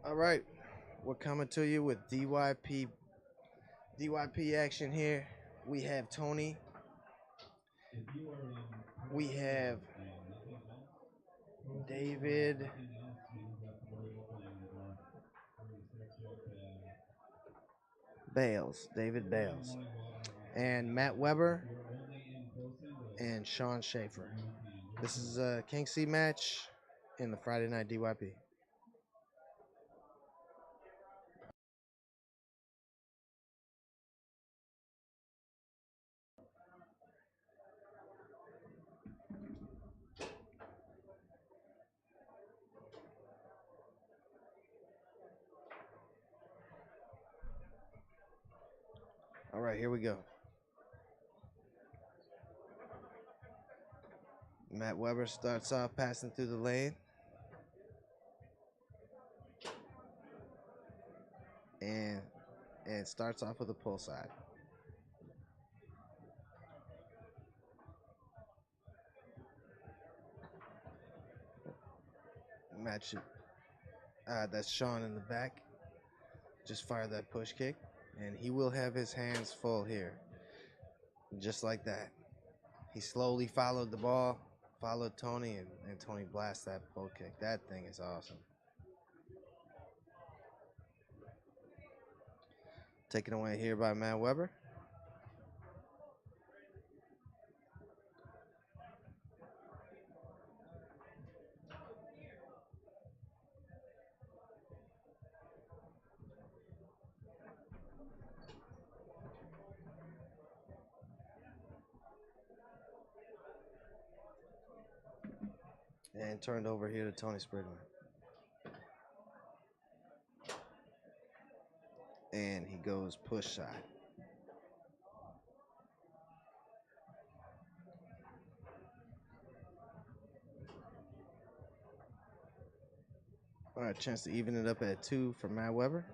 All right, we're coming to you with DYP action here. We have Tony. We have David David Bales, and Matt Weber and Sean Schaefer. This is a King C match in the Friday Night DYP. All right, here we go. Matt Weber starts off passing through the lane. And starts off with a pull side. Match it. That's Sean in the back. Just fired that push kick. And he will have his hands full here. Just like that. He slowly followed the ball, followed Tony, and Tony blasts that pull kick. That thing is awesome. Taken away here by Matt Weber. And turned over here to Tony Sprigman. And he goes push side. All right, chance to even it up at 2 for Matt Weber.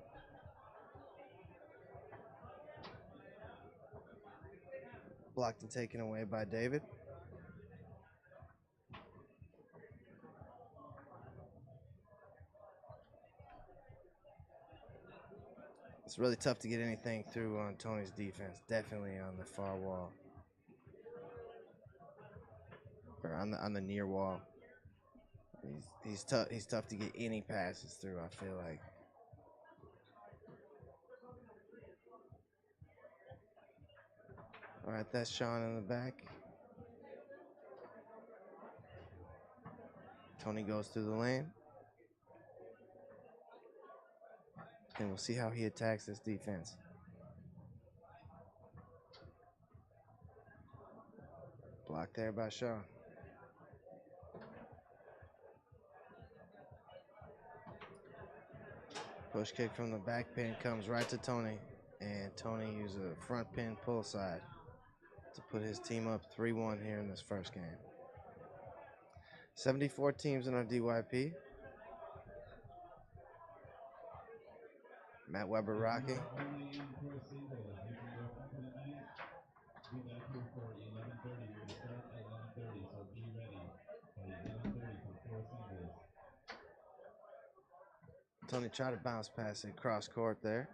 Blocked and taken away by David. It's really tough to get anything through on Tony's defense. Definitely on the far wall, or on the near wall. He's tough. He's tough to get any passes through, I feel like. All right, that's Sean in the back. Tony goes through the lane. And we'll see how he attacks this defense. Blocked there by Sean. Push kick from the back pin comes right to Tony. And Tony uses a front pin pull side to put his team up 3-1 here in this first game. 74 teams in our DYP. Matt Weber rocking. Tony tried to bounce past it cross court there.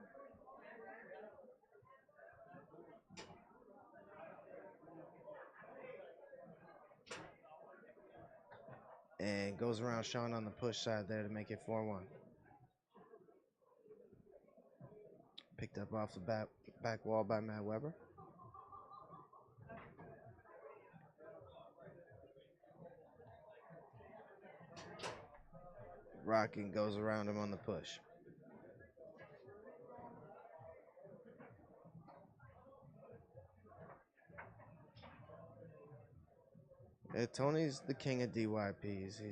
And goes around Sean on the push side there to make it 4-1. Picked up off the back wall by Matt Weber. Rocking goes around him on the push. Yeah, Tony's the king of DYPs.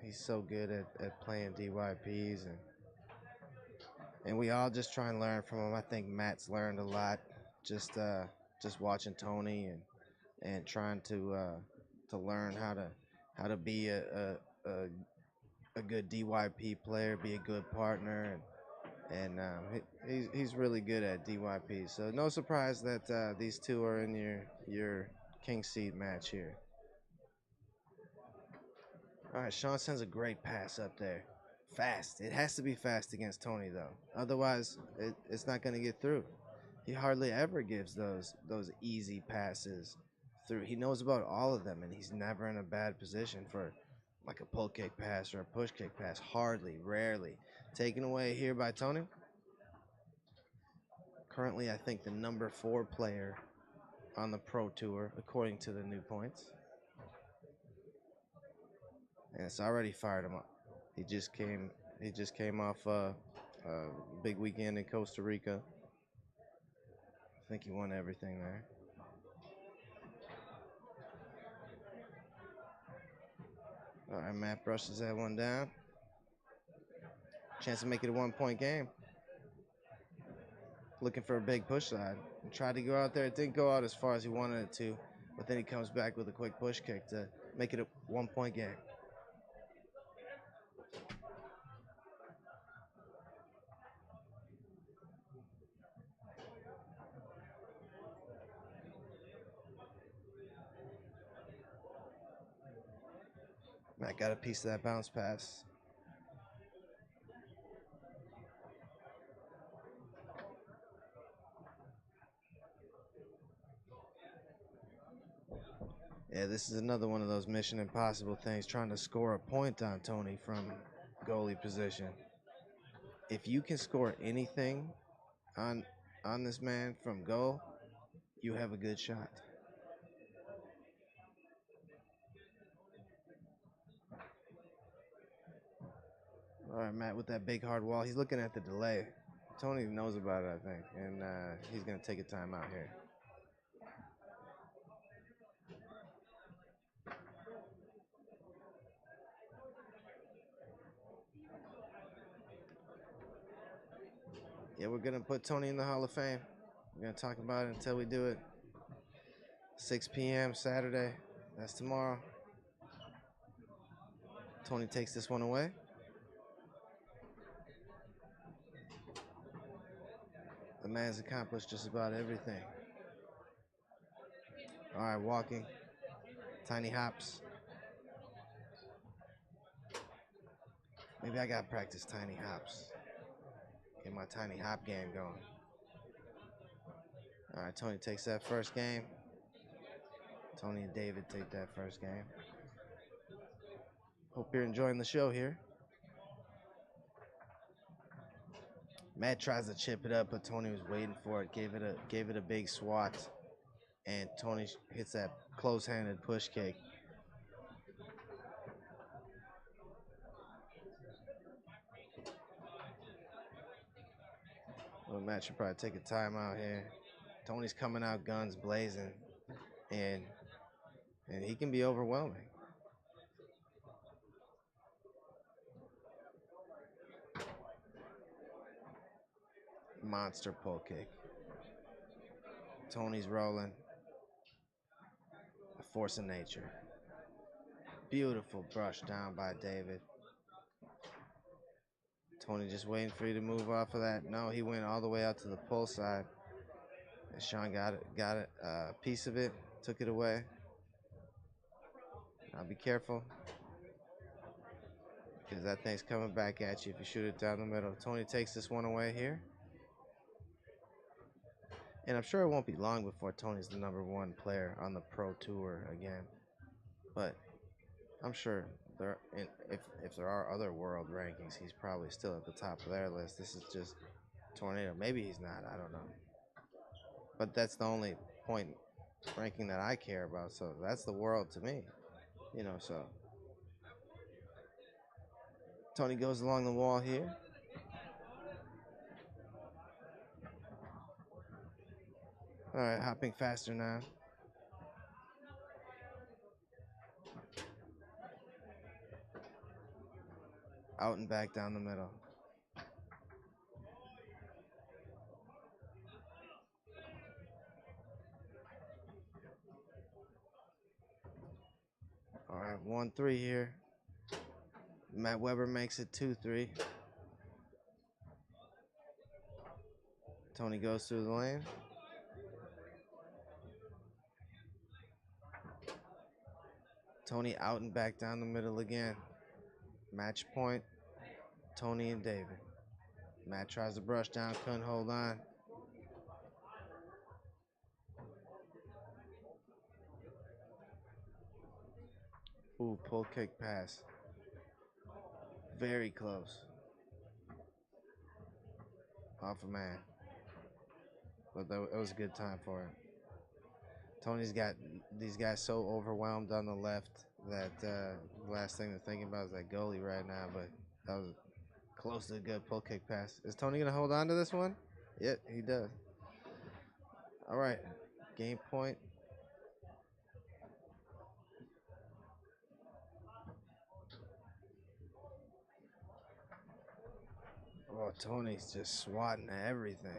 He's so good at playing DYPs, and we all just try and learn from him. I think Matt's learned a lot just watching Tony and trying to learn how to be a good DYP player, be a good partner, and he's really good at DYP. So no surprise that these two are in your king seed match here. All right, Sean sends a great pass up there. Fast. It has to be fast against Tony though. Otherwise, it's not going to get through. He hardly ever gives those easy passes through. He knows about all of them, and he's never in a bad position for like a pull kick pass or a push kick pass. Hardly, rarely. Taken away here by Tony. Currently, I think the number 4 player on the Pro Tour, according to the new points. And it's already fired him up. He just came off a big weekend in Costa Rica. I think he won everything there. All right, Matt brushes that one down. Chance to make it a 1-point game. Looking for a big push side. He tried to go out there. It didn't go out as far as he wanted it to, but then he comes back with a quick push kick to make it a 1-point game. Matt got a piece of that bounce pass. Yeah, this is another one of those Mission Impossible things, trying to score a point on Tony from goalie position. If you can score anything on this man from goal, you have a good shot. All right, Matt with that big hard wall. He's looking at the delay. Tony knows about it, I think, and he's going to take a timeout here. Yeah, we're going to put Tony in the Hall of Fame. We're going to talk about it until we do it. 6 p.m. Saturday. That's tomorrow. Tony takes this one away. The man's accomplished just about everything. All right, walking. Tiny hops. Maybe I got to practice tiny hops. Get my tiny hop game going. All right, Tony takes that first game. Tony and David take that first game. Hope you're enjoying the show here. Matt tries to chip it up, but Tony was waiting for it. Gave it a big swat, and Tony hits that close-handed push kick. Well, Matt should probably take a timeout here. Tony's coming out guns blazing, and he can be overwhelming. Monster pull kick. Tony's rolling. A force of nature. Beautiful brush down by David. Tony just waiting for you to move off of that. No, he went all the way out to the pull side. And Sean got it, a piece of it, took it away. Now be careful, because that thing's coming back at you if you shoot it down the middle. Tony takes this one away here. And I'm sure it won't be long before Tony's the number 1 player on the Pro Tour again. But I'm sure if there are other world rankings, he's probably still at the top of their list. This is just tornado. Maybe he's not. I don't know. But that's the only point ranking that I care about. So that's the world to me. You know, so Tony goes along the wall here. All right, hopping faster now. Out and back down the middle. All right, 1-3 here. Matt Weber makes it 2-3. Tony goes through the lane. Tony out and back down the middle again. Match point. Tony and David. Matt tries to brush down, couldn't hold on. Ooh, pull kick pass. Very close. Off a man. But it was a good time for him. Tony's got these guys so overwhelmed on the left that the last thing they're thinking about is that goalie right now. But that was close to a good pull kick pass. Is Tony going to hold on to this one? Yep, he does. All right. Game point. Oh, Tony's just swatting at everything.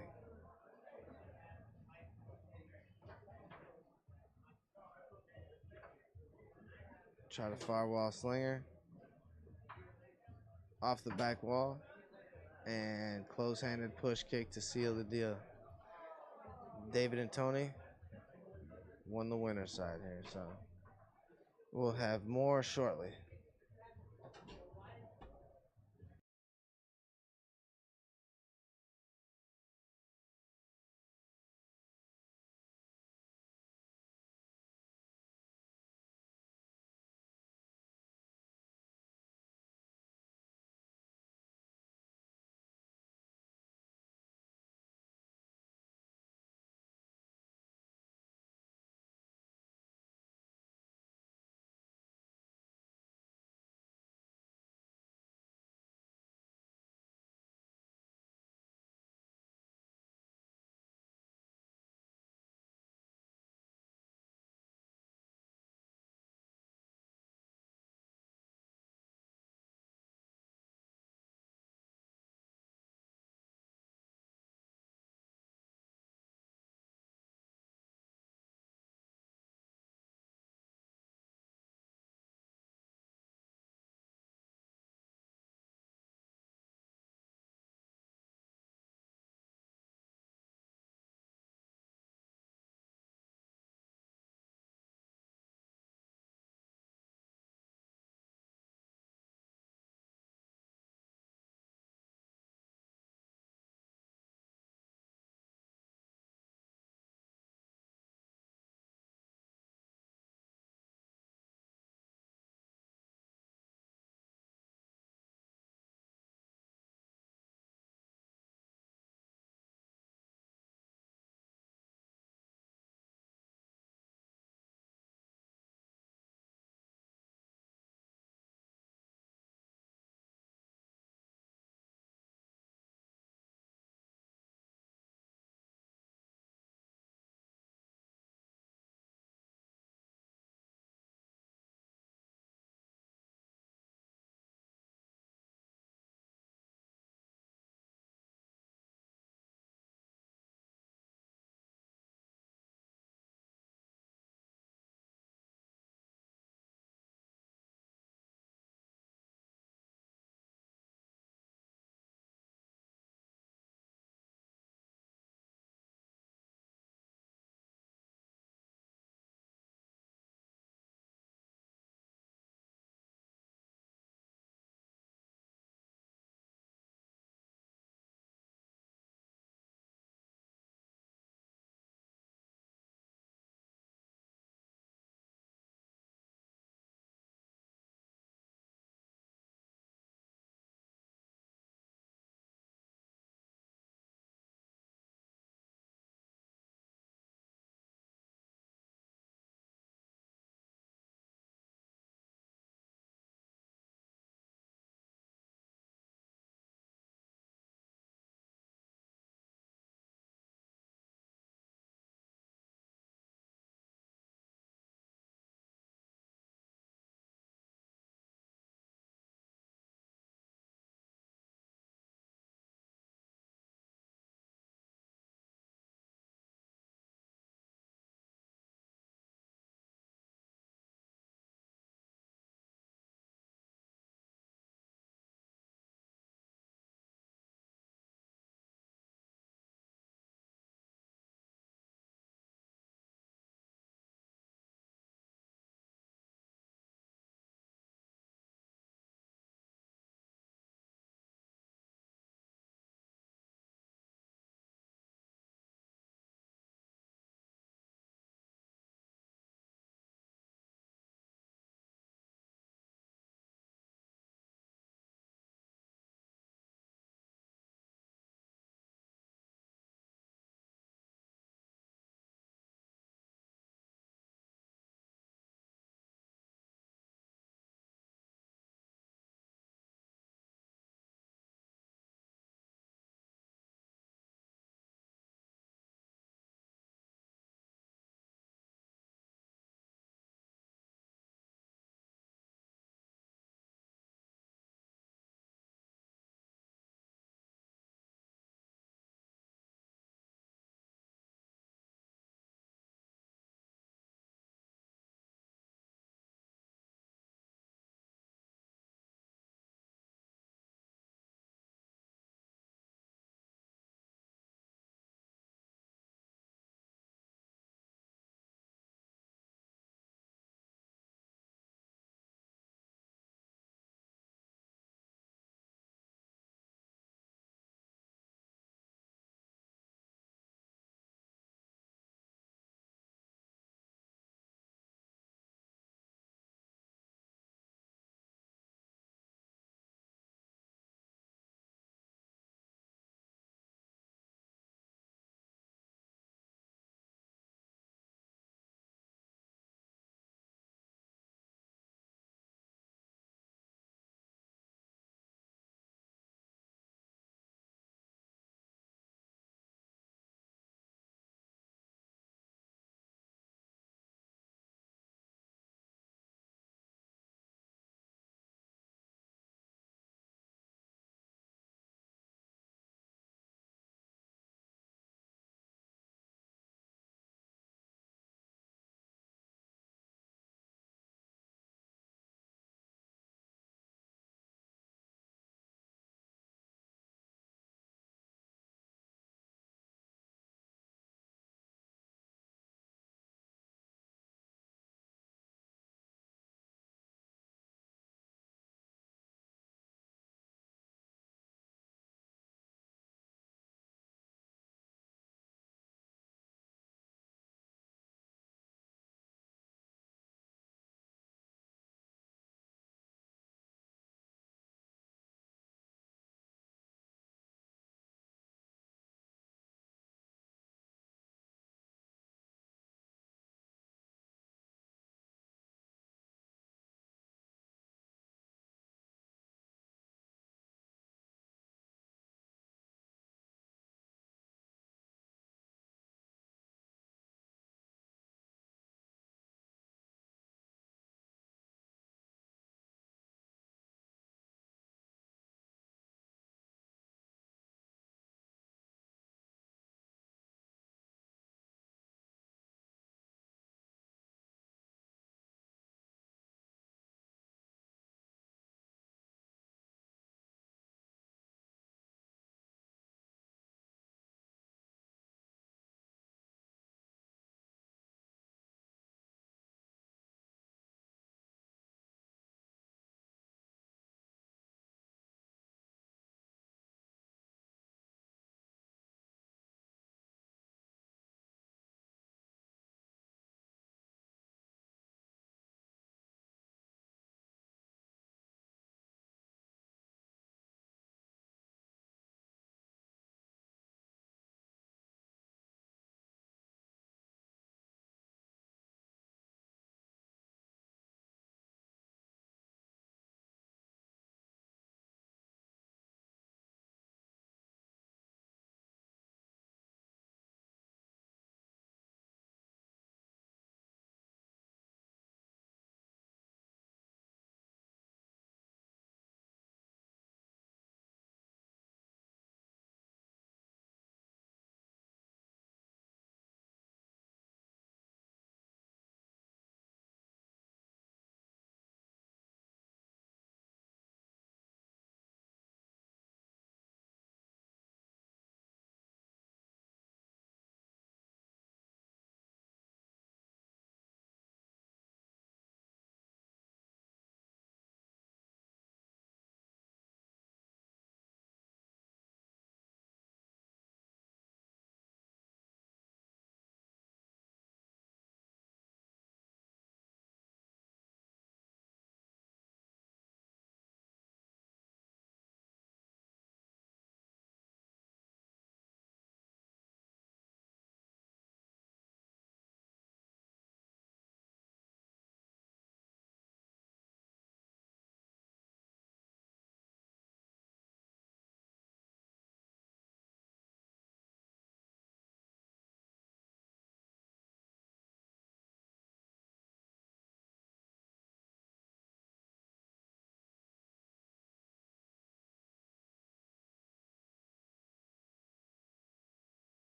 Try to far wall slinger. Off the back wall. And close-handed push kick to seal the deal. David and Tony won the winner's side here, so we'll have more shortly.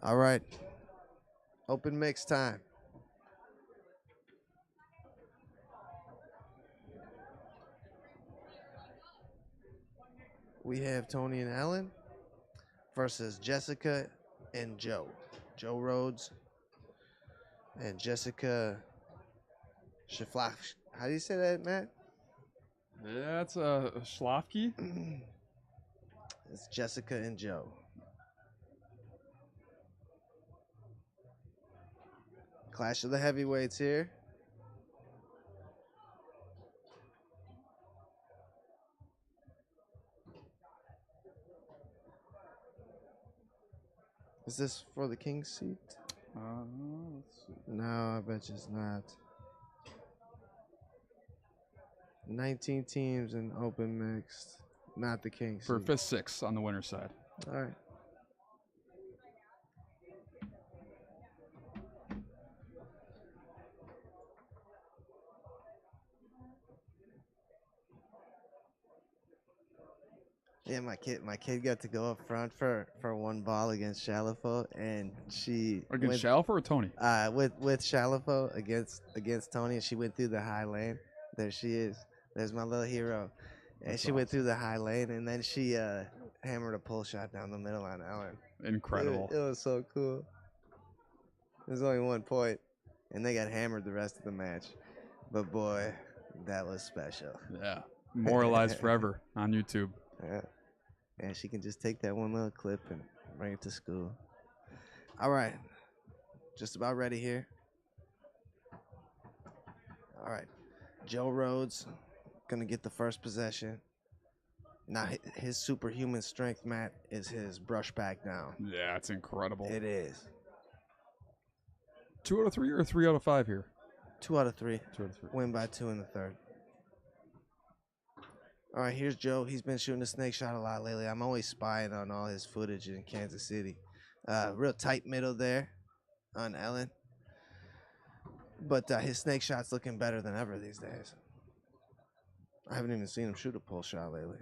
All right. Open mix time. We have Tony and Ellen versus Jessica and Joe. Joe Rhodes and Jessica Schiflach. How do you say that, Matt? Yeah, it's a Schlafky. It's Jessica and Joe. Clash of the heavyweights here. Is this for the king's seat? Let's see. No, I bet you it's not. 19 teams in open mixed. Not the king's For seat. 5th, 6th on the winner's side. All right. Yeah, my kid got to go up front for one ball against Shalafo, and she Against Shalfor or Tony? with Shalafo against Tony, and she went through the high lane. There she is. There's my little hero, and That's she went awesome. through the high lane, and then she hammered a pull shot down the middle on Ellen. Incredible. It was so cool. There's only 1 point, and they got hammered the rest of the match. But boy, that was special. Yeah. Moralized forever on YouTube. Yeah. And she can just take that one little clip and bring it to school. All right. Just about ready here. All right. Joe Rhodes going to get the first possession. Now, his superhuman strength, Matt, is his brush back down. Yeah, it's incredible. It is. 2 out of 3 or 3 out of 5 here? 2 out of 3. 2 out of 3. Win by 2 in the third. All right, here's Joe. He's been shooting the snake shot a lot lately. I'm always spying on all his footage in Kansas City. Real tight middle there on Ellen. But his snake shot's looking better than ever these days. I haven't even seen him shoot a pull shot lately.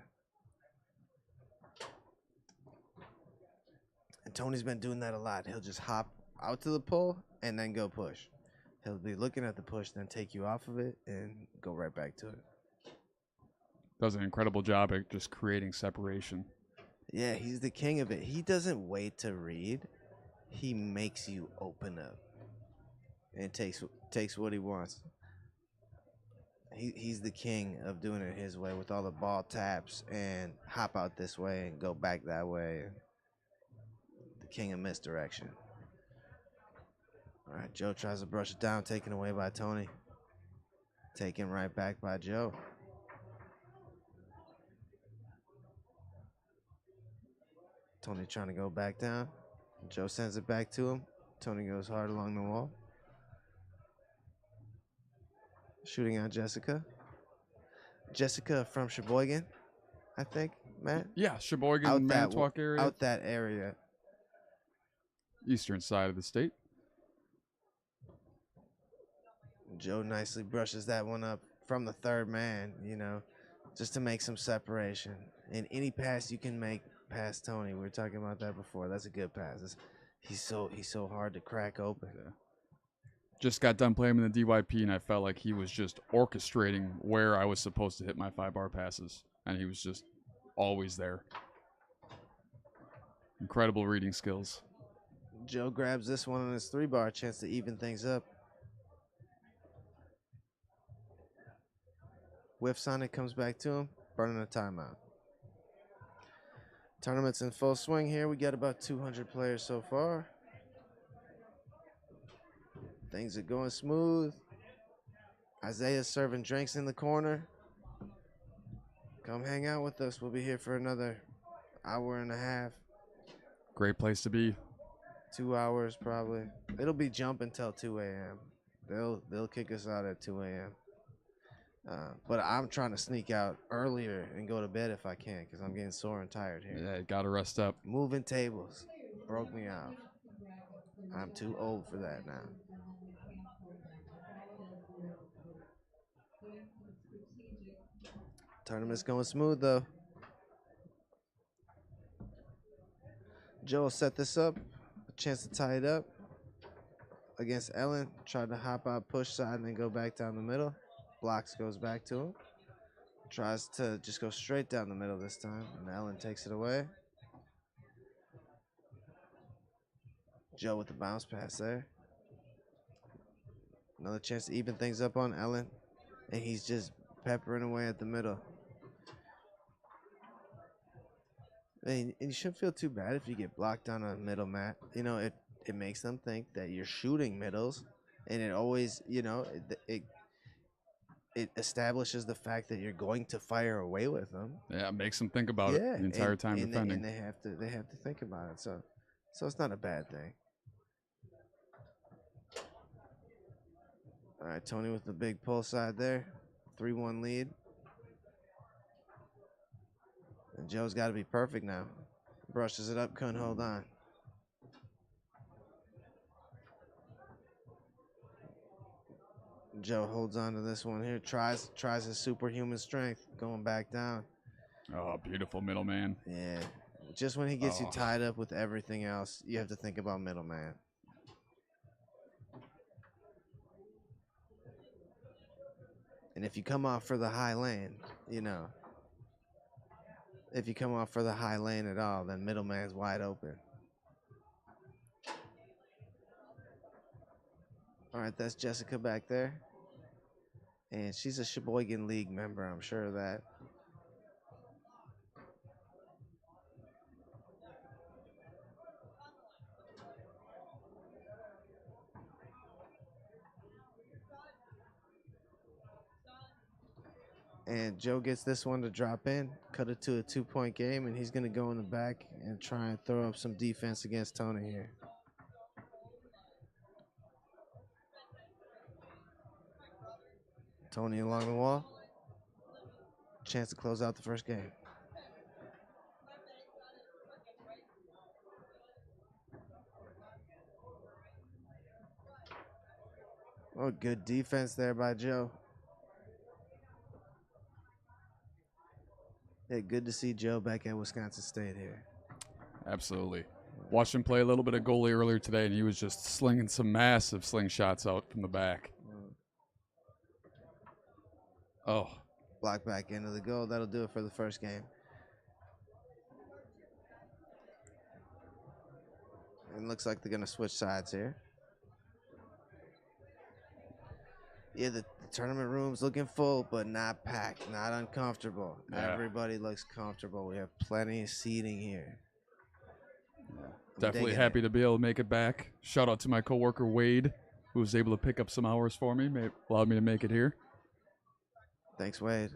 And Tony's been doing that a lot. He'll just hop out to the pull and then go push. He'll be looking at the push, then take you off of it and go right back to it. Does an incredible job at just creating separation. Yeah, he's the king of it. He doesn't wait to read. He makes you open up. And takes what he wants. He's the king of doing it his way with all the ball taps and hop out this way and go back that way. The king of misdirection. All right, Joe tries to brush it down, taken away by Tony. Taken right back by Joe. Tony trying to go back down. Joe sends it back to him. Tony goes hard along the wall. Shooting on Jessica. Jessica from Sheboygan, I think, Matt? Yeah, Sheboygan, Manitowoc area. Out that area. Eastern side of the state. Joe nicely brushes that one up from the third man, just to make some separation. And any pass you can make past Tony, we were talking about that before. That's a good pass. He's so hard to crack open. Yeah. Just got done playing in the DYP, and I felt like he was just orchestrating where I was supposed to hit my 5-bar passes, and he was just always there. Incredible reading skills. Joe grabs this one on his 3-bar, chance to even things up. Whiffs on it, comes back to him, burning a timeout. Tournament's in full swing here. We got about 200 players so far. Things are going smooth. Isaiah's serving drinks in the corner. Come hang out with us. We'll be here for another hour and a half. Great place to be. 2 hours probably. It'll be jumping until 2 a.m. They'll kick us out at 2 a.m. But I'm trying to sneak out earlier and go to bed if I can because I'm getting sore and tired here. Yeah, gotta rest up. Moving tables broke me out. I'm too old for that now. Tournament's going smooth though. Joe will set this up. chance to tie it up against Ellen. Tried to hop out, push side, and then go back down the middle. Blocks, goes back to him. Tries to just go straight down the middle this time, and Ellen takes it away. Joe with the bounce pass there. Another chance to even things up on Ellen, and he's just peppering away at the middle. And you shouldn't feel too bad if you get blocked on a middle, Matt. You know, it makes them think that you're shooting middles, and it always, you know, it establishes the fact that you're going to fire away with them. Yeah, it makes them think about it the entire time defending. And they have to think about it. So it's not a bad thing. All right, Tony with the big pull side there, 3-1 lead. And Joe's got to be perfect now. Brushes it up, couldn't hold on. Joe holds on to this one here. Tries his superhuman strength, going back down. Oh, beautiful middleman. Yeah. Just when he gets you tied up with everything else, you have to think about middleman. And if you come off for the high lane, you know, if you come off for the high lane at all, then middleman's wide open. All right, that's Jessica back there. And she's a Sheboygan League member, I'm sure of that. And Joe gets this one to drop in, cut it to a 2-point game, and he's going to go in the back and try and throw up some defense against Tony here. Tony along the wall. Chance to close out the first game. Oh, good defense there by Joe. Yeah, good to see Joe back at Wisconsin State here. Absolutely. Watched him play a little bit of goalie earlier today, and he was just slinging some massive slingshots out from the back. Oh. Block back into the goal. That'll do it for the first game. And looks like they're going to switch sides here. Yeah, the tournament room's looking full, but not packed, not uncomfortable. Yeah. Everybody looks comfortable. We have plenty of seating here. Yeah. Definitely happy to be able to make it back. Shout out to my coworker Wade, who was able to pick up some hours for me, allowed me to make it here. Thanks, Wade.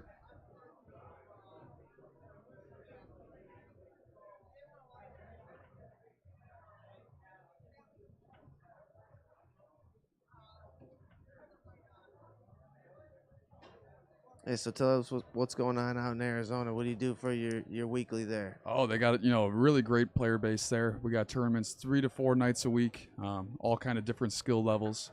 Hey, so tell us what's going on out in Arizona. What do you do for your weekly there? Oh, they got a really great player base there. We got tournaments 3 to 4 nights a week, all kind of different skill levels.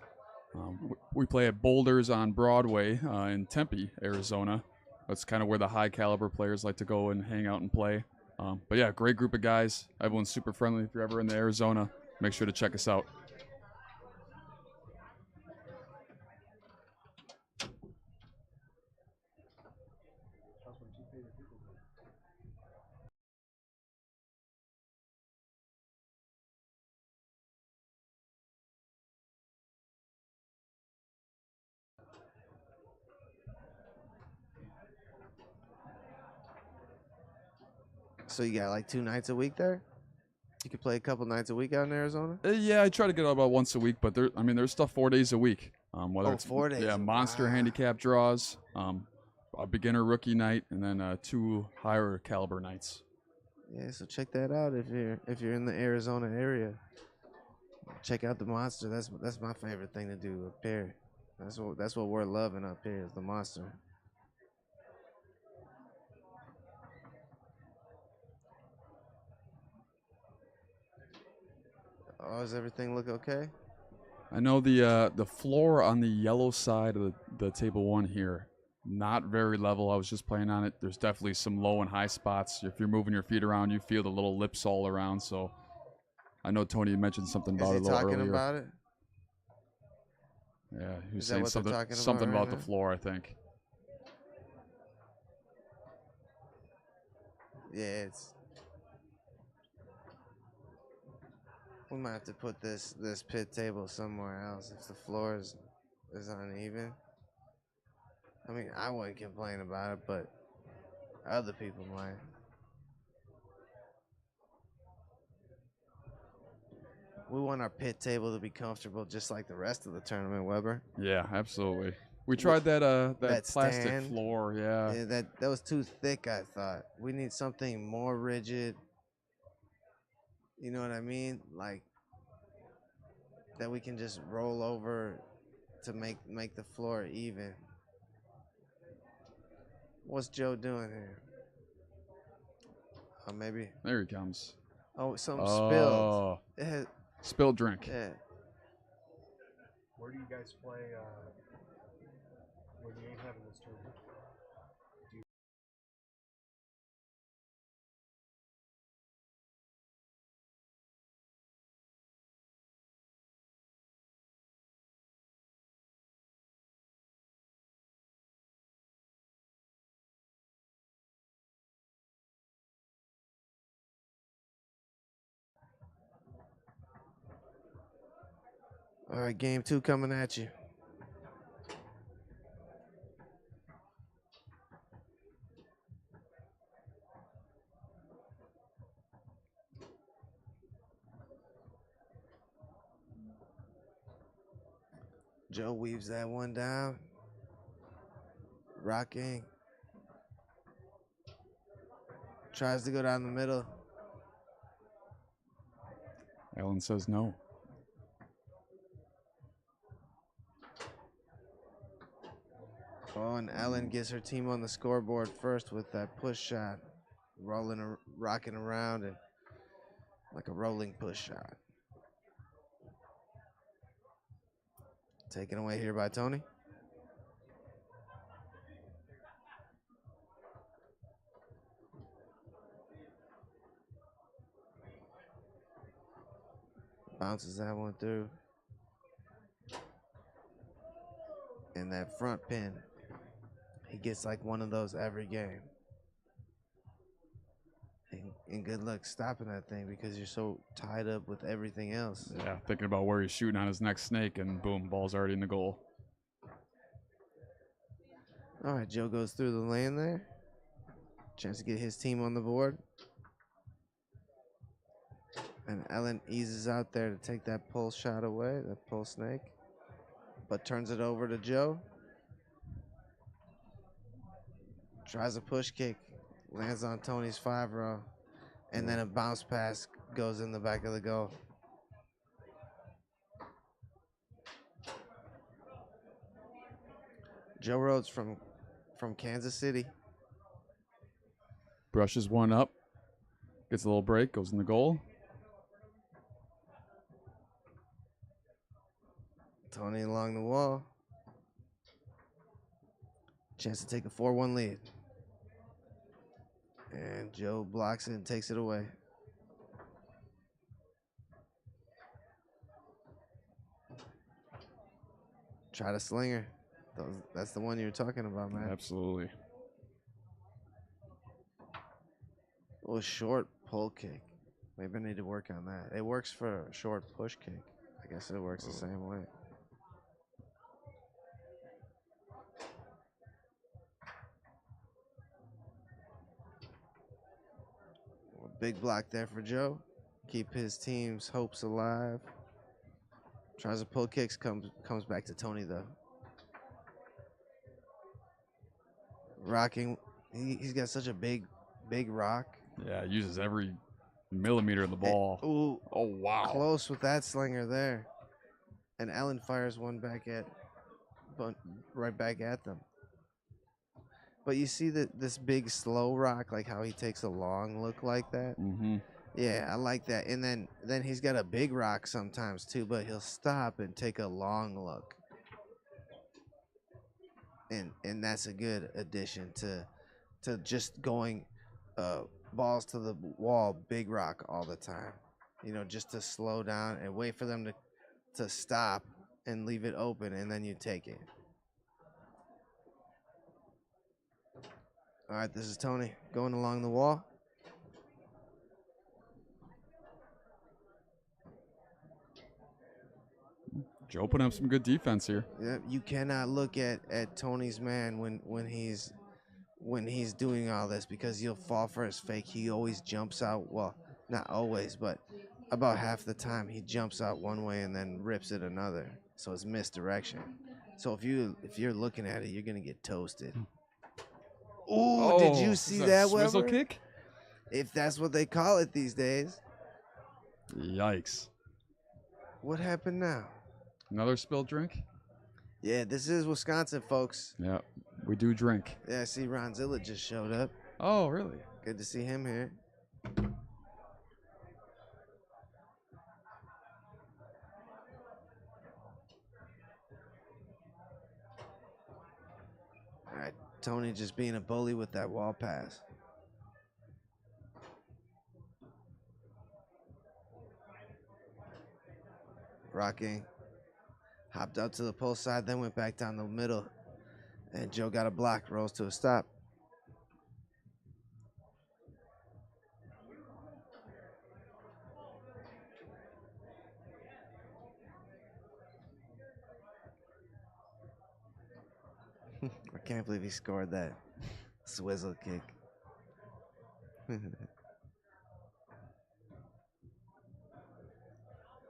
We play at Boulders on Broadway in Tempe, Arizona. That's kind of where the high caliber players like to go and hang out and play. But yeah, great group of guys. Everyone's super friendly. If you're ever in the Arizona, make sure to check us out. So you got like 2 nights a week there? You could play a couple nights a week out in Arizona? Yeah, I try to get out about once a week, but there's stuff 4 days a week. Whether it's 4 days. Yeah, monster handicap draws, a beginner rookie night, and then 2 higher caliber nights. Yeah, so check that out if you're in the Arizona area. Check out the monster. That's my favorite thing to do up here. That's what we're loving up here is the monster. Oh, does everything look okay? I know the floor on the yellow side of the table 1 here, not very level. I was just playing on it. There's definitely some low and high spots. If you're moving your feet around, you feel the little lips all around. So I know Tony mentioned something Is about he it a little talking earlier. about it? Yeah, he was Is that saying what they're something talking about something right about the now? floor, I think. Yeah, we might have to put this pit table somewhere else if the floor is uneven. I mean, I wouldn't complain about it, but other people might. We want our pit table to be comfortable, just like the rest of the tournament, Weber. Yeah, absolutely. We tried that That plastic stand, floor. Yeah. yeah, that was too thick. I thought we need something more rigid. You know what I mean? Like that we can just roll over to make the floor even. What's Joe doing here? Oh, maybe. There he comes. Oh, something spilled. Oh, Yeah, spilled drink. yeah. Where do you guys play when you ain't having this tournament? All right, game 2 coming at you. Joe weaves that one down. Rocking. Tries to go down the middle. Alan says no. Oh, and Ellen gets her team on the scoreboard first with that push shot. Rocking around and like a rolling push shot. Taken away here by Tony. Bounces that one through. And that front pin. He gets like one of those every game. And good luck stopping that thing because you're so tied up with everything else. Yeah, thinking about where he's shooting on his next snake, and boom, ball's already in the goal. All right, Joe goes through the lane there. Chance to get his team on the board. And Ellen eases out there to take that pull shot away, that pull snake. But turns it over to Joe. Tries a push kick. Lands on Tony's 5-row. And then a bounce pass goes in the back of the goal. Joe Rhodes from Kansas City. Brushes one up. Gets a little break. Goes in the goal. Tony along the wall. Chance to take a 4-1 lead. And Joe blocks it and takes it away. Try to slinger. That's the one you were talking about, man. Absolutely. A short pull kick. Maybe I need to work on that. It works for a short push kick. I guess it works the same way. Big block there for Joe. Keep his team's hopes alive. Tries to pull kicks, comes back to Tony though. Rocking. He's got such a big rock. Yeah, uses every millimeter of the ball. Ooh, oh, wow. Close with that slinger there. And Allen fires one right back at them. But you see this big slow rock, like how he takes a long look like that. Mm-hmm. Yeah, I like that. And then he's got a big rock sometimes too, but he'll stop and take a long look. And that's a good addition to just going balls to the wall, big rock all the time. just to slow down and wait for them to stop and leave it open, and then you take it. All right, this is Tony going along the wall. Joe put up some good defense here. Yeah, you cannot look at Tony's man when he's doing all this, because you'll fall for his fake. He always jumps out. Well, not always, but about half the time he jumps out one way and then rips it another. So it's misdirection. So if you're looking at it, you're gonna get toasted. Ooh, did you is see a that, swizzle Weber? kick? If that's what they call it these days. Yikes. What happened now? Another spilled drink? Yeah, this is Wisconsin, folks. Yeah, we do drink. Yeah, I see Ronzilla just showed up. Oh, really? Good to see him here. All right, Tony just being a bully with that wall pass. Rocking. Hopped up to the post side, then went back down the middle. And Joe got a block, rolls to a stop. I can't believe he scored that swizzle kick.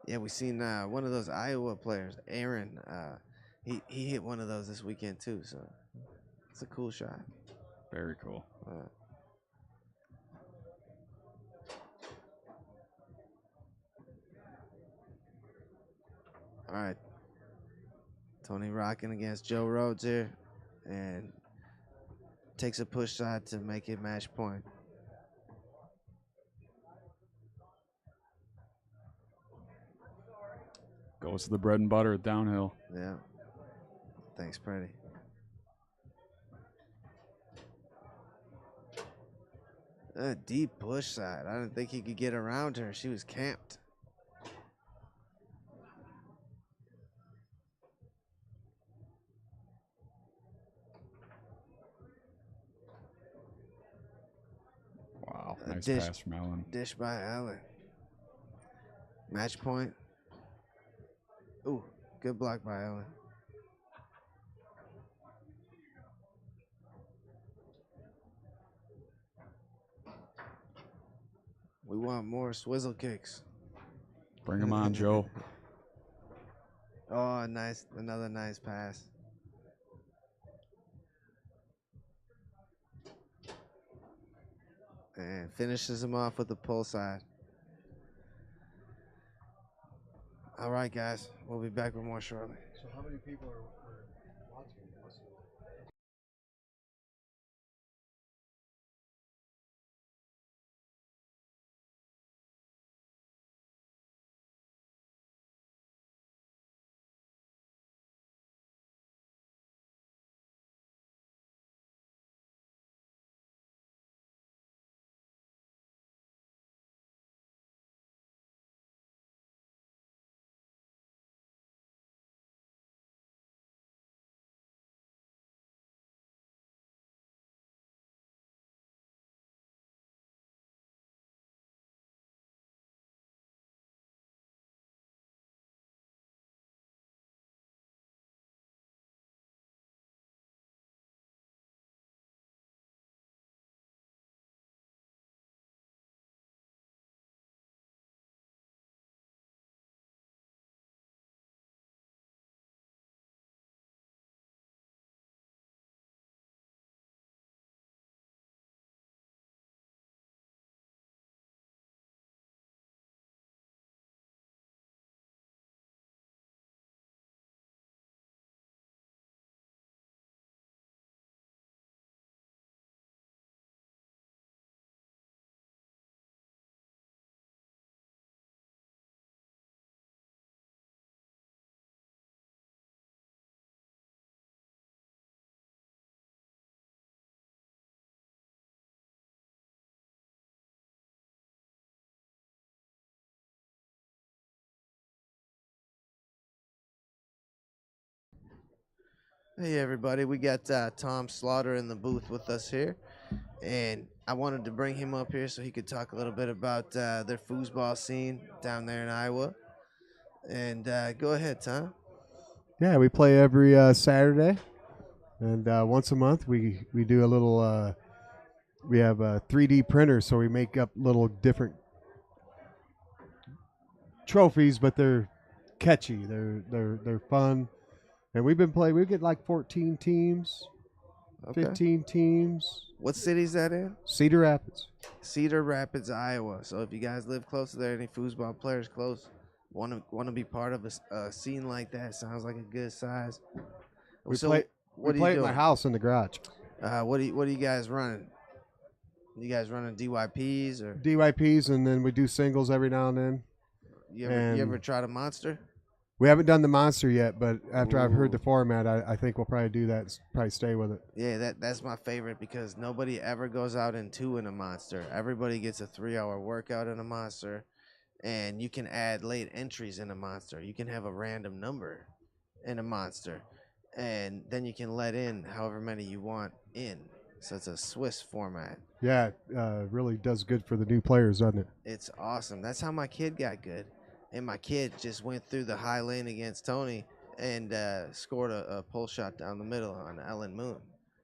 Yeah, we seen one of those Iowa players, Aaron. He hit one of those this weekend too, so it's a cool shot. Very cool. All right, Tony rocking against Joe Rhodes here, and takes a push shot to make it match point. Goes to the bread and butter downhill. Yeah. Thanks, Freddie. A deep push side. I didn't think he could get around her. She was camped. Wow, A nice dish- pass from Allen. Dish by Allen. Match point. Ooh, good block by Allen. We want more swizzle kicks. Bring him on, Joe. Oh, nice. Another nice pass. And finishes him off with the pull side. All right, guys. We'll be back with more shortly. So how many people are watching this? Hey everybody, we got Tom Slaughter in the booth with us here, and I wanted to bring him up here so he could talk a little bit about their foosball scene down there in Iowa. And go ahead, Tom. Yeah, we play every Saturday, and once a month we do a little. We have a 3D printer, so we make up little different trophies, but they're catchy. They're fun, and we've been playing. We get like 14 teams, Okay. 15 teams. What city's that in? Cedar Rapids. Cedar Rapids, Iowa. So if you guys live close to there, any foosball players close, want to be part of a scene like that? Sounds like a good size. We So play. what we are play you at doing? my house in the garage. What are you guys running? You guys running DYPs or DYPs, and then we do singles every now and then. you And ever tried a monster? we haven't done the monster yet, but after I've heard the Ooh. format, I think we'll probably do that. Probably stay with it. Yeah, that's my favorite because nobody ever goes out in two in a monster. Everybody gets a 3-hour workout in a monster, and you can add late entries in a monster. You can have a random number in a monster, and then you can let in however many you want in. So it's a Swiss format. Yeah, really does good for the new players, doesn't it? It's awesome. That's how my kid got good. And my kid just went through the high lane against Tony and scored a pull shot down the middle on Ellen Moon,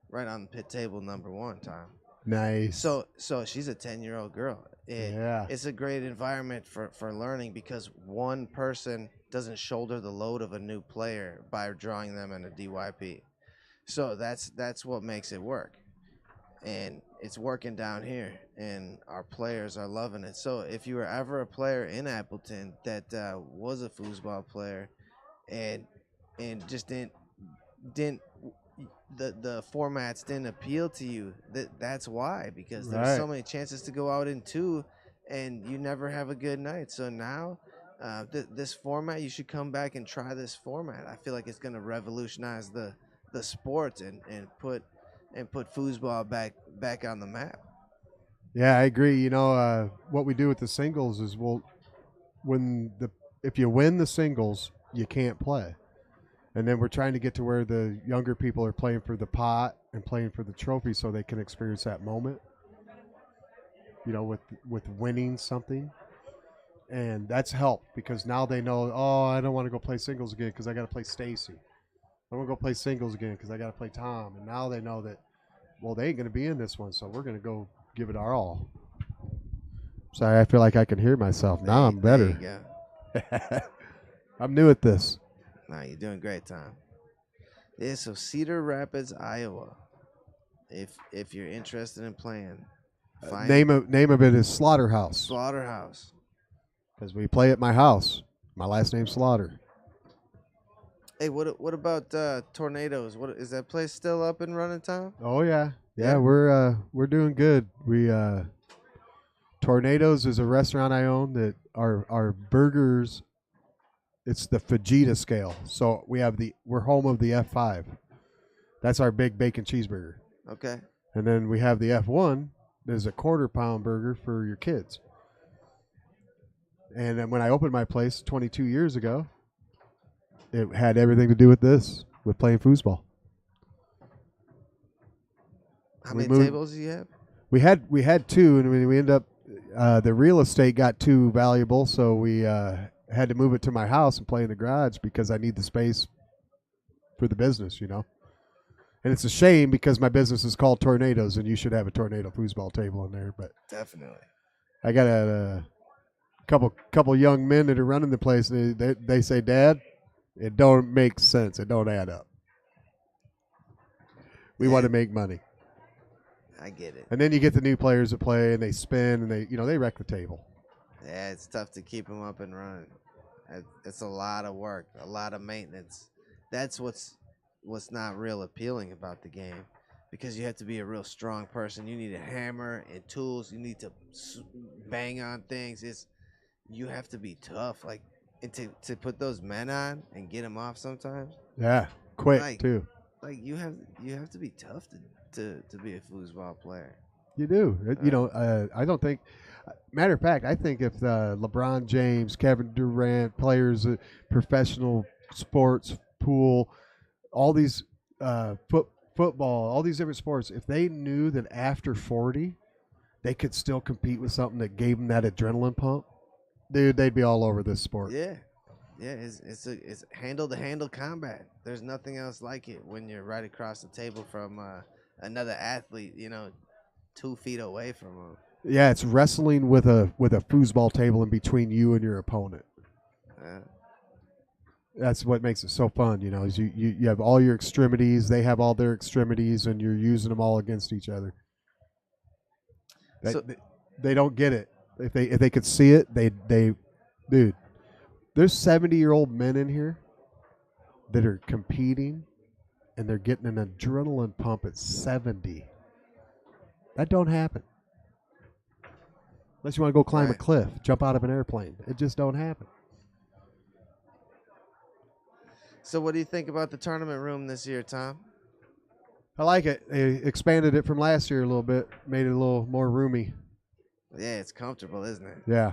right on pit table number 1 time. Nice. So she's a 10-year-old girl. Yeah. It's a great environment for learning because one person doesn't shoulder the load of a new player by drawing them in a DYP. So that's what makes it work. And it's working down here, and our players are loving it. So if you were ever a player in Appleton that was a foosball player and just didn't the formats didn't appeal to you, that's why, because there's so Right. many chances to go out in two and you never have a good night. So now this format, you should come back and try this format. I feel like it's going to revolutionize the sport and put foosball back on the map. Yeah, I agree. You know, what we do with the singles is if you win the singles, you can't play. And then we're trying to get to where the younger people are playing for the pot and playing for the trophy so they can experience that moment, you know, with winning something. And that's helped because now they know, oh, I don't want to go play singles again because I got to play Stacy. I want to go play singles again because I got to play Tom. And now they know that, well, they ain't going to be in this one, so we're going to go give it our all. Sorry, I feel like I can hear myself. Now I'm There you better. go. I'm new at this. Nah, you're doing great, Tom. Yeah, so Cedar Rapids, Iowa. If you're interested in playing, find Name of it is Slaughterhouse Slaughterhouse. because we play at my house. My last name's Slaughter. Hey, what about Tornadoes? What is that place still up and running, Tom? Oh yeah, Yeah. we're doing good. We Tornadoes is a restaurant I own that our burgers. It's the Fajita scale, so we're home of the F5. That's our big bacon cheeseburger, Okay. and then we have the F1. There's a quarter-pound burger for your kids. And then when I opened my place 22 years ago, it had everything to do with this, with playing foosball. How We many moved- tables do you have? We had two, and we ended up the real estate got too valuable, so we had to move it to my house and play in the garage because I need the space for the business, you know. And it's a shame because my business is called Tornadoes, and you should have a tornado foosball table in there. But Definitely. I got a couple young men that are running the place. And they say, Dad, it don't make sense. It don't add up. We want to make money. I get it. And then you get the new players that play and they spin and they wreck the table. Yeah, it's tough to keep them up and running. It's a lot of work, a lot of maintenance. That's what's not real appealing about the game, because you have to be a real strong person. You need a hammer and tools. You need to bang on things. You have to be tough, like, and to put those men on and get them off sometimes. Yeah, quick Like- too. Like you have to be tough to be a foosball player. You do. You know, I don't think. Matter of fact, I think if LeBron James, Kevin Durant, players, professional sports, pool, all these football, all these different sports, if they knew that after 40 they could still compete with something that gave them that adrenaline pump, dude, they'd be all over this sport. Yeah, yeah. It's handle to handle combat. There's nothing else like it when you're right across the table from another athlete. 2 feet away from them. Yeah, it's wrestling with a foosball table in between you and your opponent. Uh, That's what makes it so fun, is you have all your extremities, they have all their extremities, and you're using them all against each other. so They don't get it. If they could see it, dude, there's 70-year-old men in here that are competing and they're getting an adrenaline pump at 70. That don't happen. Unless you want to go climb a right. cliff, jump out of an airplane. It just don't happen. So what do you think about the tournament room this year, Tom? I like it. They expanded it from last year a little bit, made it a little more roomy. Yeah, it's comfortable, isn't it? Yeah.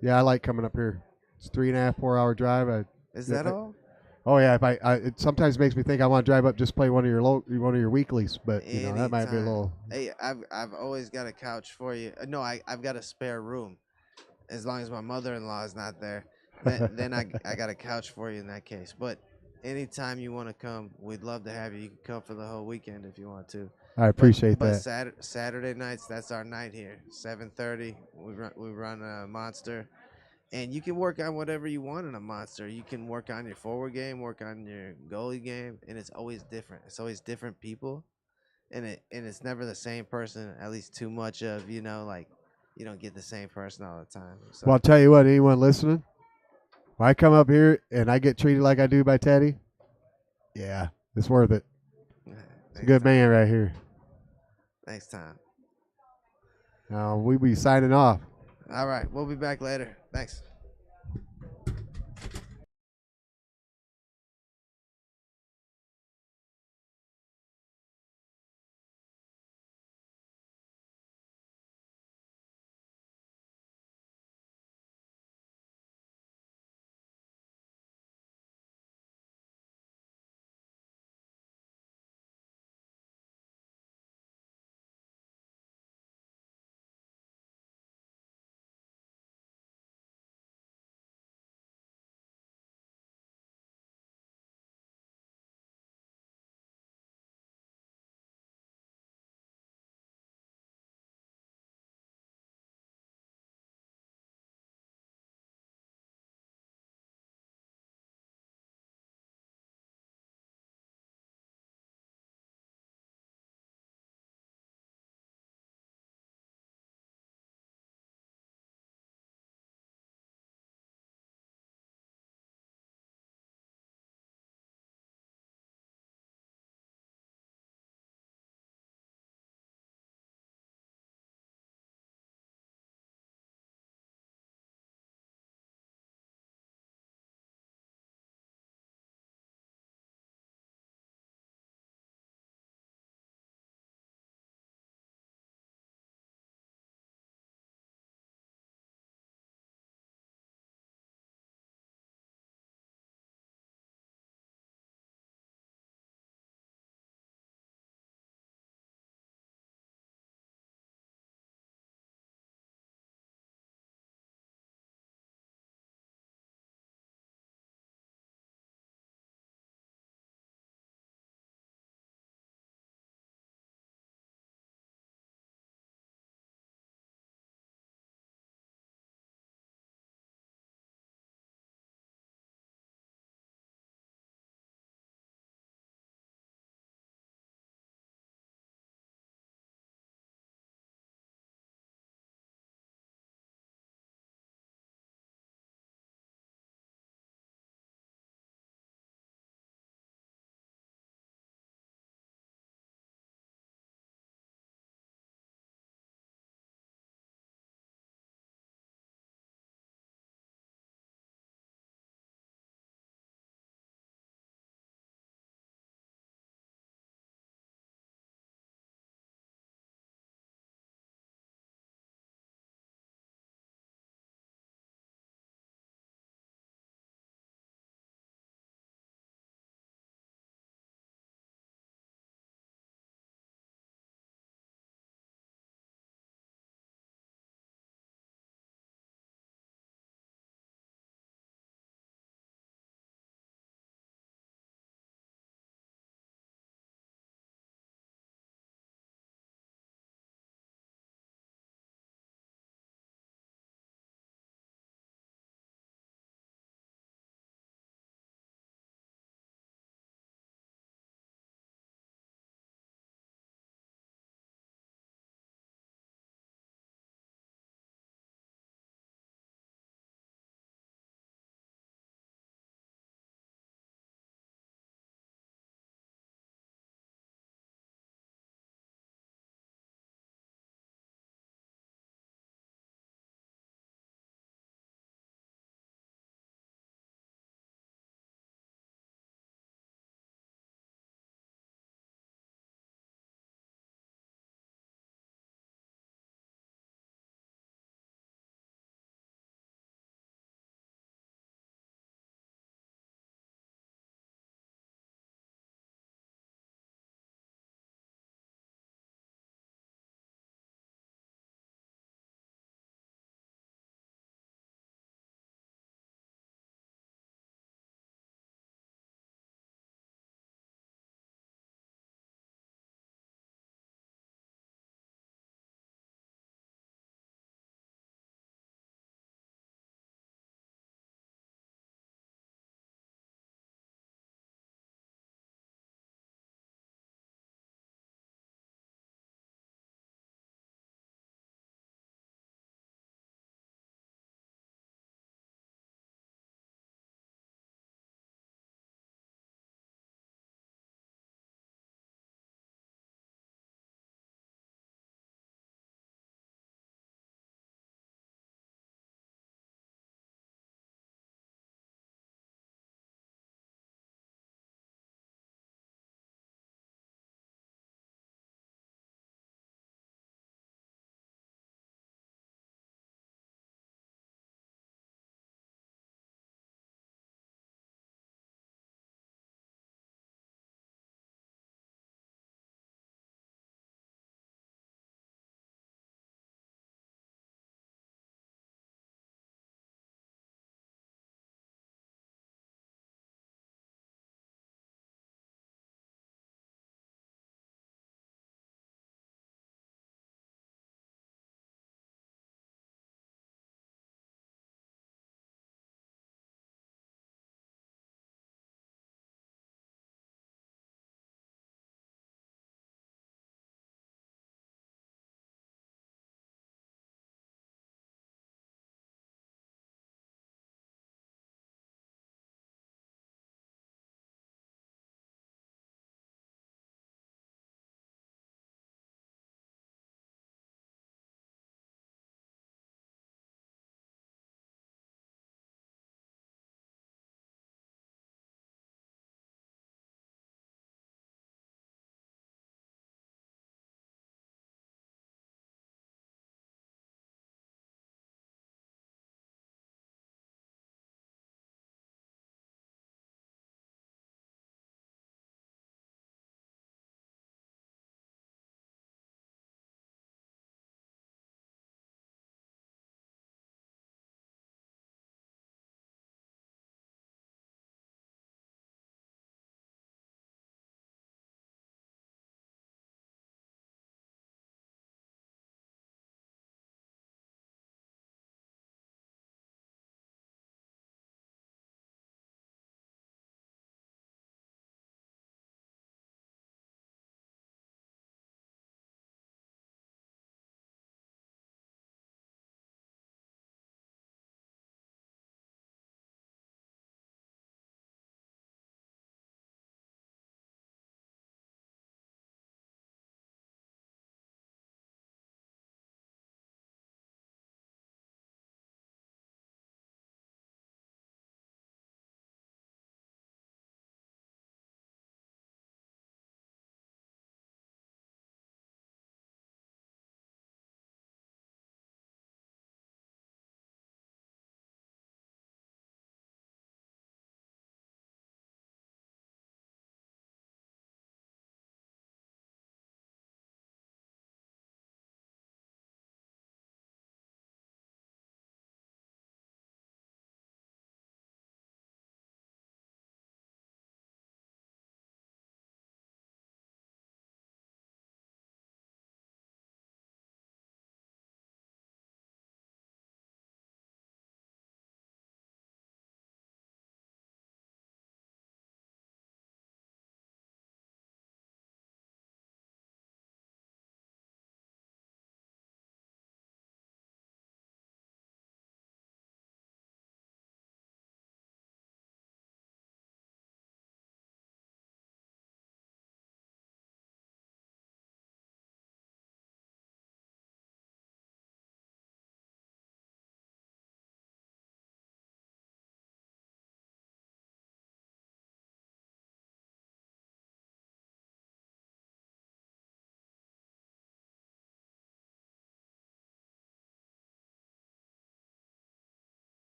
Yeah, I like coming up here. It's 3.5, 4 hour drive. Is that all? Oh yeah, it sometimes makes me think I want to drive up just play one of your weeklies, but that might be a Anytime. little. Hey, I've always got a couch for you. No, I've got a spare room. As long as my mother-in-law is not there, then I got a couch for you in that case. But anytime you want to come, we'd love to have you. You can come for the whole weekend if you want to. I But appreciate but that. Saturday nights, that's our night here. 7:30, we run a monster, and you can work on whatever you want in a monster. You can work on your forward game, work on your goalie game, and it's always different. It's always different people, and it's never the same person. At least too much of like you don't get the same person all the time. Well, So I'll tell you what, anyone listening, when I come up here and I get treated like I do by Teddy, yeah, it's worth it. It's a next good time, man right here. next time. We'll be signing off. All right, we'll be back later. Thanks.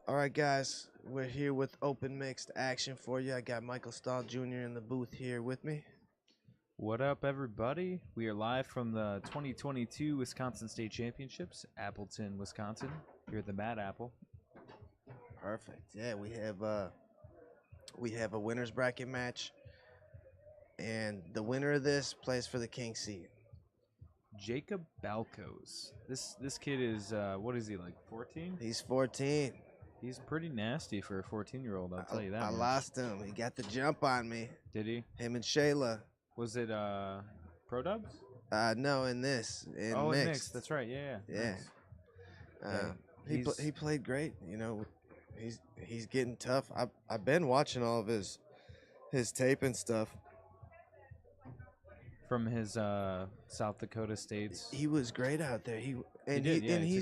All right, guys, we're here with open mixed action for you. I got Michael Stahl Jr. in the booth here with me. What up, everybody? We are live from the 2022 Wisconsin State Championships, Appleton, Wisconsin. Here at the Mad Apple. Perfect. Yeah, we have a winners bracket match, and the winner of this plays for the king seat. Jacob Balkos. This kid is what is he, like 14? He's 14. He's pretty nasty for a 14-year-old. I'll tell you that I much. lost him. He got the jump on me. Did he? Him and Shayla. Was it Pro Dubs? No, in this. In mixed. mixed. That's right. Yeah. Yeah. Nice. He played great. You know, he's getting tough. I've been watching all of his tape and stuff. From his South Dakota States. He was great out there. He's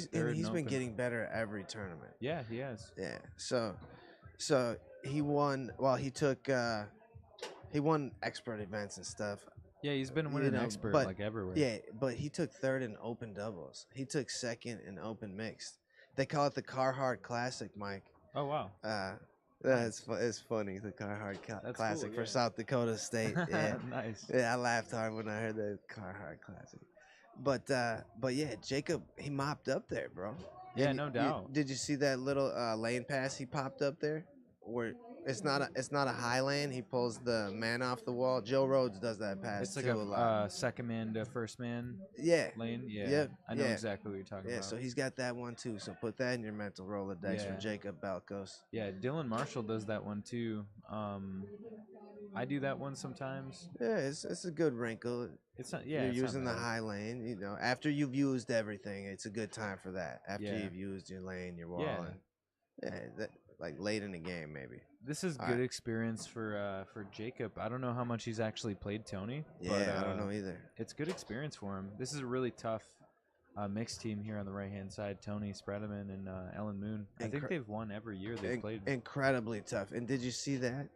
been getting better every tournament. Yeah, he has. Yeah. So he won. Well, he won expert events and stuff. Yeah, he's been winning expert like everywhere. Yeah, but he took third in open doubles. He took second in open mixed. They call it the Carhartt Classic, Mike. Oh wow. It's funny, the Carhartt Classic cool, for yeah. South Dakota State. Yeah. Nice. Yeah, I laughed hard when I heard the Carhartt Classic. But yeah, Jacob, he mopped up there, bro. Yeah, And no doubt. did you see that little lane pass he popped up there? Where it's not a high lane. He pulls the man off the wall. Joe Rhodes does that pass It's like too a lot. second man to first man Yeah. lane. Yeah, Yep, I know yeah. exactly what you're talking Yeah, about. so he's got that one too. So put that in your mental Rolodex Yeah. for Jacob Balkos. Yeah, Dylan Marshall does that one too. I do that one sometimes. Yeah, it's a good wrinkle. It's not. Yeah, You're it's not using the bad. high lane. You know, after you've used everything, it's a good time for that. After Yeah. you've used your lane, your wall, Yeah. like late in the game maybe. This is All good right. experience for Jacob. I don't know how much he's actually played Tony. Yeah, but, I don't know either. It's good experience for him. This is a really tough mixed team here on the right hand side. Tony Spredeman and Ellen Moon. I think they've won every year they've played. Incredibly tough. And did you see that?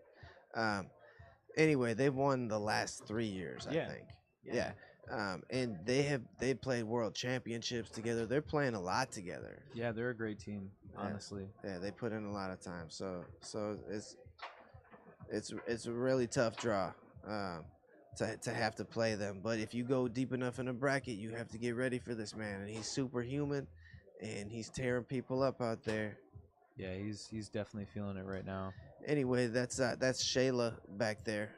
Anyway, they've won the last 3 years, I think. Yeah. And they played world championships together. They're playing a lot together. Yeah, they're a great team, honestly. Yeah, they put in a lot of time. So it's a really tough draw to have to play them. But if you go deep enough in the bracket, you have to get ready for this man. And he's superhuman, and he's tearing people up out there. Yeah, he's definitely feeling it right now. Anyway, that's Shayla back there,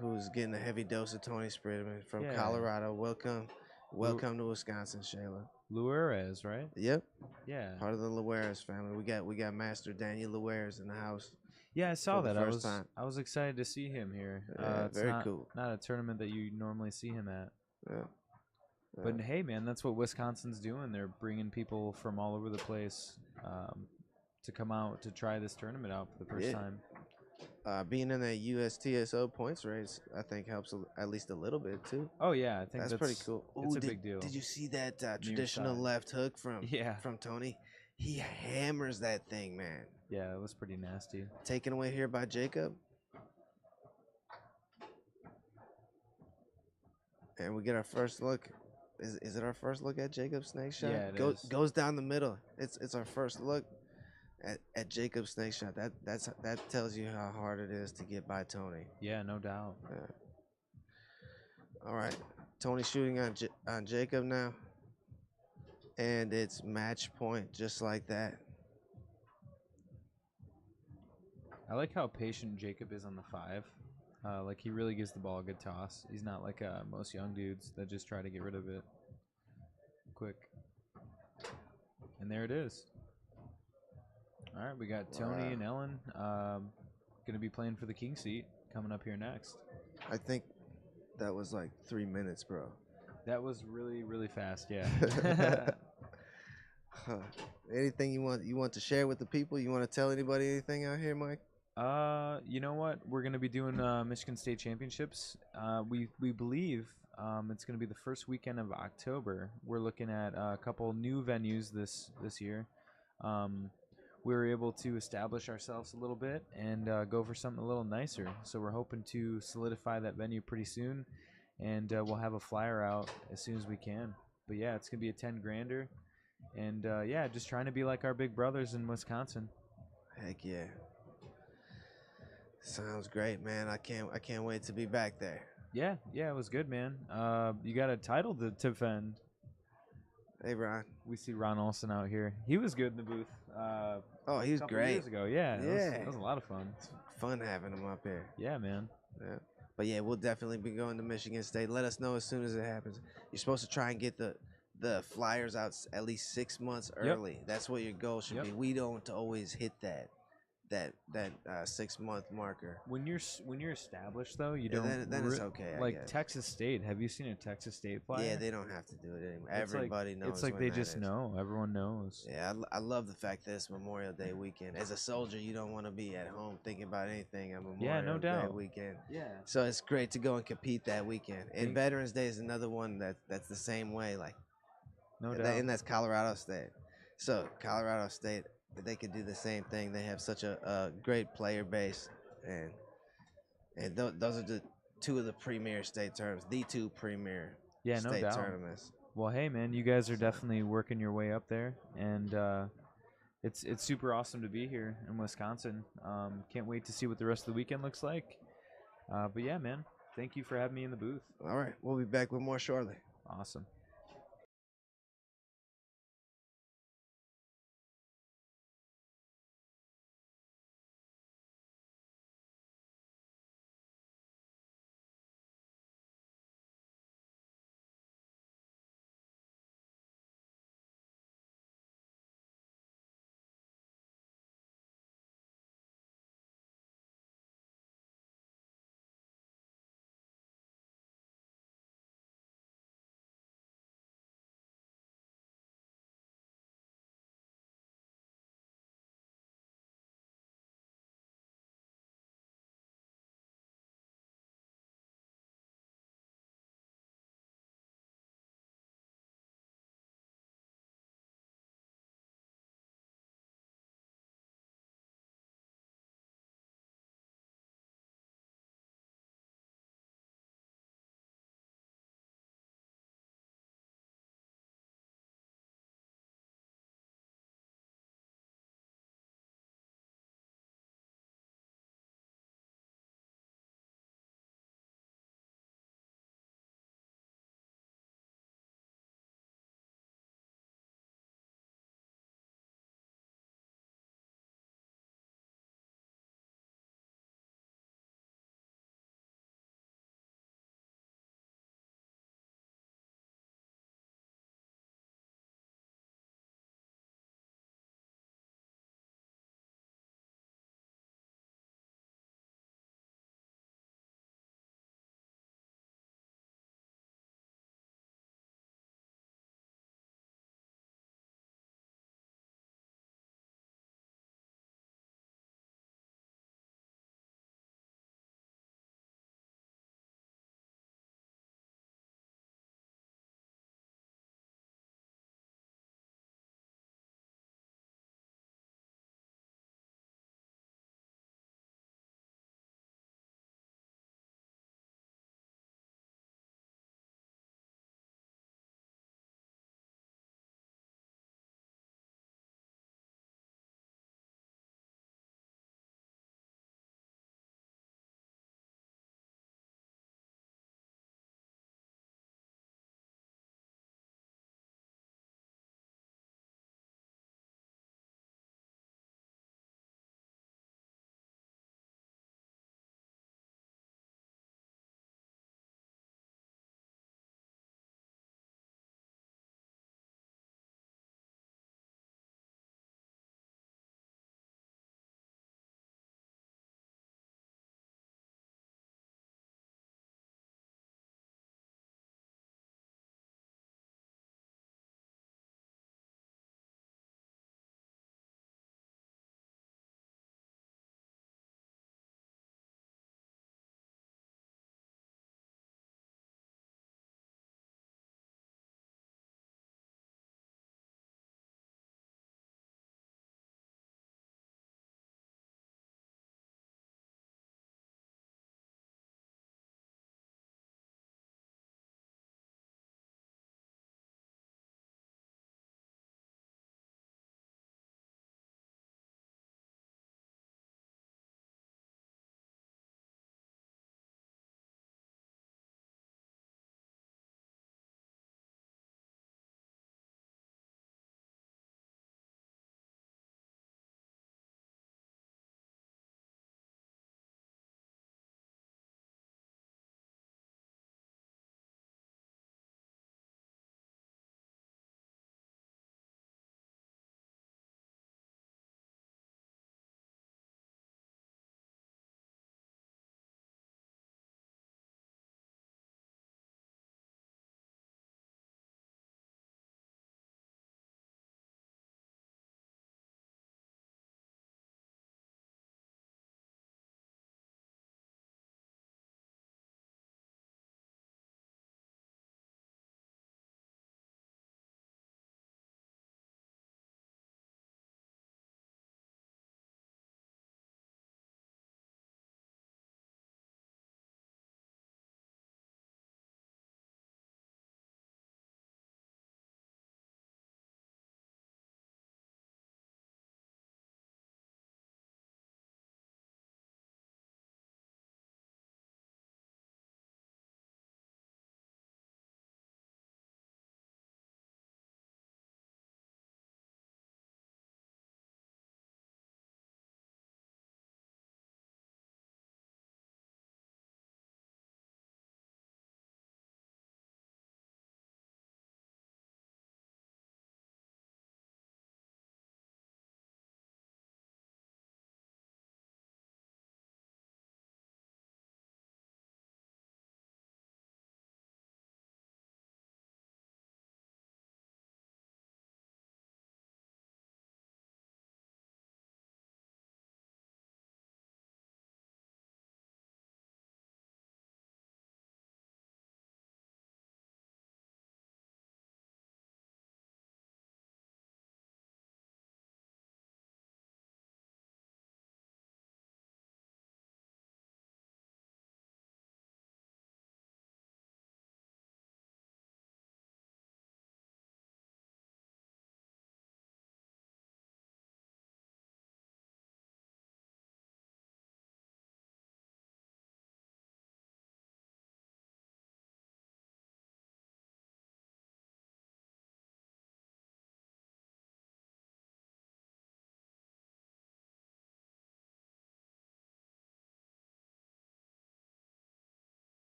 who's getting a heavy dose of Tony Spreadman from Colorado. Welcome to Wisconsin, Shayla. Luerez, right? Yep, Yeah. part of the Lueres family. We got Master Daniel Lueres in the house. Yeah, I saw for the that. first time. I was excited to see him here. Yeah, It's very not, cool. Not a tournament that you normally see him at. Yeah. But hey, man, that's what Wisconsin's doing. They're bringing people from all over the place to come out to try this tournament out for the first time. Being in that USTSO points race, I think helps at least a little bit too. Oh yeah, I think that's pretty cool. It's a big deal. Did you see that traditional side. left hook from Yeah. from Tony? He hammers that thing, man. Yeah, it was pretty nasty. Taken away here by Jacob. And we get our first look. Is it our first look at Jacob's snake shot? Yeah, it is. Goes down the middle. It's our first look at Jacob's snake shot. That tells you how hard it is to get by Tony. Yeah, no doubt. All right, Tony shooting on Jacob now, and it's match point just like that. I like how patient Jacob is on the 5. Like he really gives the ball a good toss. He's not like most young dudes that just try to get rid of it quick. And there it is. All right, we got Tony and Ellen going to be playing for the king seat coming up here next. I think that was like 3 minutes, bro. That was really, really fast, yeah. Anything you want to share with the people? You want to tell anybody anything out here, Mike? You know what? We're going to be doing Michigan State Championships. We believe it's going to be the first weekend of October. We're looking at a couple new venues this year. We were able to establish ourselves a little bit and go for something a little nicer. So we're hoping to solidify that venue pretty soon, and we'll have a flyer out as soon as we can. But yeah, it's gonna be a 10 grander, and yeah, just trying to be like our big brothers in Wisconsin. Heck yeah. Sounds great, man. I can't wait to be back there. Yeah, it was good, man. You got a title to defend. Hey, Ron. We see Ron Olson out here. He was good in the booth. Oh, he was a couple great. years ago. Yeah, Yeah. that was a lot of fun. It's fun having him up here. Yeah, man. Yeah. But yeah, we'll definitely be going to Michigan State. Let us know as soon as it happens. You're supposed to try and get the flyers out at least 6 months early. That's what your goal should be. We don't always hit that 6 month marker. When you're established though, you Yeah, don't. then it's okay. I Like guess. Texas State. Have you seen a Texas State flyer? Yeah, they don't have to do it anymore. It's like- Everybody knows. It's like when they that just is. know. Everyone knows. Yeah, I love the fact that it's Memorial Day weekend. As a soldier, you don't want to be at home thinking about anything on Memorial Day doubt. weekend. Yeah. So it's great to go and compete that weekend. And Veterans Day is another one that's the same way. Like, No doubt. and that's Colorado State. So Colorado State, they could do the same thing. They have such a great player base, and those are the two of the premier state tournaments, the two premier Yeah, no state doubt. tournaments. Well, hey, man, you guys are definitely working your way up there, and it's super awesome to be here in Wisconsin. Can't wait to see what the rest of the weekend looks like. But yeah, man, thank you for having me in the booth. All right, we'll be back with more shortly. Awesome.